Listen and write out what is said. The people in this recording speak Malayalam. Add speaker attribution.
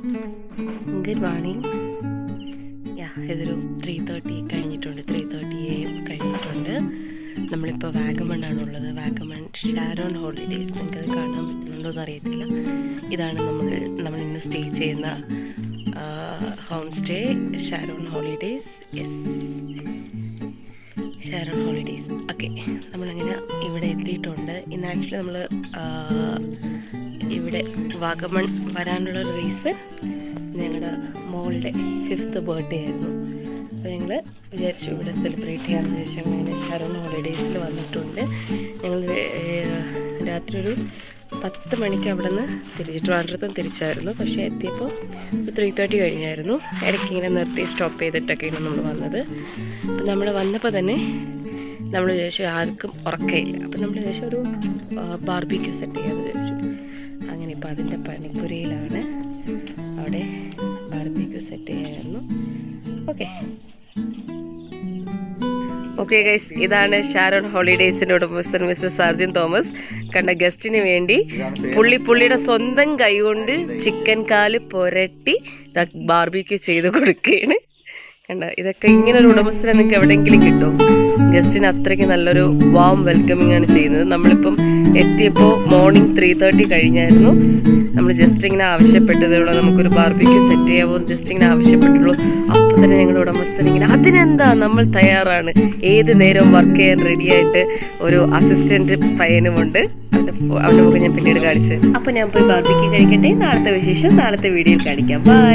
Speaker 1: Good morning. ഇതൊരു 3:30 കഴിഞ്ഞിട്ടുണ്ട്. 3:30 AM കഴിഞ്ഞിട്ടുണ്ട്. നമ്മളിപ്പോൾ വാഗമണ്ണാണുള്ളത്. വാഗമൺ ഷാരോൺ ഹോളിഡേയ്സ്. നിങ്ങൾക്കത് കാണാൻ പറ്റുന്നുണ്ടോ എന്ന് അറിയത്തില്ല. ഇതാണ് നമ്മൾ ഇന്ന് സ്റ്റേ ചെയ്യുന്ന home stay, Sharon holidays. Yes, Sharon holidays. Okay, നമ്മളങ്ങനെ ഇവിടെ എത്തിയിട്ടുണ്ട്. ഇന്ന് ആക്ച്വലി നമ്മൾ ഇവിടെ വാഗമൺ വരാനുള്ള റീസൺ ഞങ്ങളുടെ മോളുടെ 5th ബർത്ത്ഡേ ആയിരുന്നു. അപ്പോൾ ഞങ്ങൾ വിചാരിച്ചു ഇവിടെ സെലിബ്രേറ്റ് ചെയ്യാമെന്ന് വിചാരിച്ചു. അങ്ങനെ ഷാരോൺ ഹോളിഡേയ്സിൽ വന്നിട്ടുണ്ട്. ഞങ്ങൾ രാത്രി ഒരു 10 മണിക്ക് അവിടെ നിന്ന് ട്രിവാൻഡ്രത്തും തിരിച്ചായിരുന്നു. പക്ഷേ എത്തിയപ്പോൾ 3:30 കഴിഞ്ഞായിരുന്നു. ഇടയ്ക്ക് ഇങ്ങനെ നിർത്തി സ്റ്റോപ്പ് ചെയ്തിട്ടൊക്കെയാണ് നമ്മൾ വന്നത്. അപ്പം നമ്മൾ വന്നപ്പോൾ തന്നെ നമ്മൾ വിചാരിച്ചു ആർക്കും ഉറക്കമില്ല. അപ്പം നമ്മൾ വിചാരിച്ചു ഒരു ബാർബിക്യൂ സെറ്റ് ചെയ്യാമെന്ന് വിചാരിച്ചു. അങ്ങനെ ഇപ്പോൾ അതിൻ്റെ പണിപ്പുരയിലാണ്. അവിടെ ബാർബിക്യൂ സെറ്റ് ചെയ്യായിരുന്നു. ഓക്കെ ഗൈസ്, ഇതാണ് ഷാരോൺ ഹോളിഡേയ്സിൻ്റെ ഉടമസ്ഥൻ മിസ്റ്റർ സാർജിൻ തോമസ്. കണ്ട ഗസ്റ്റിന് വേണ്ടി പുള്ളിയുടെ സ്വന്തം കൈകൊണ്ട് ചിക്കൻ കാല് പുരട്ടി ബാർബിക്യൂ ചെയ്ത് കൊടുക്കുകയാണ്. കണ്ട, ഇതൊക്കെ ഇങ്ങനെ ഒരു ഉടമസ്ഥനെ നിങ്ങൾക്ക് എവിടെയെങ്കിലും കിട്ടും. ഗസ്റ്റിന് അത്രയ്ക്ക് നല്ലൊരു വാം വെൽക്കമിങ് ആണ് ചെയ്യുന്നത്. നമ്മളിപ്പം എത്തിയപ്പോൾ മോർണിംഗ് 3:30 കഴിഞ്ഞായിരുന്നു. നമ്മൾ ജസ്റ്റ് ഇങ്ങനെ ആവശ്യപ്പെട്ടതേയുള്ളൂ, നമുക്കൊരു ബാർബിക്യൂ സെറ്റ് ചെയ്യാമോ ജസ്റ്റ് ഇങ്ങനെ ആവശ്യപ്പെട്ടുള്ളൂ. അപ്പോൾ തന്നെ ഞങ്ങളുടെ ഉടമസ്ഥൻ ഇങ്ങനെ അതിനെന്താ നമ്മൾ തയ്യാറാണ്, ഏത് നേരവും വർക്ക് ചെയ്യാൻ റെഡിയായിട്ട് ഒരു അസിസ്റ്റൻറ്റ് പയ്യനുമുണ്ട്. അവൻ്റെ മുഖം ഞാൻ പിന്നീട് കാണിച്ചത്. അപ്പോൾ ഞാൻ പോയി ബാർബിക്യൂ കഴിക്കട്ടെ. നാളത്തെ വിശേഷം നാളത്തെ വീഡിയോയിൽ കാണിക്കാം. ബൈ.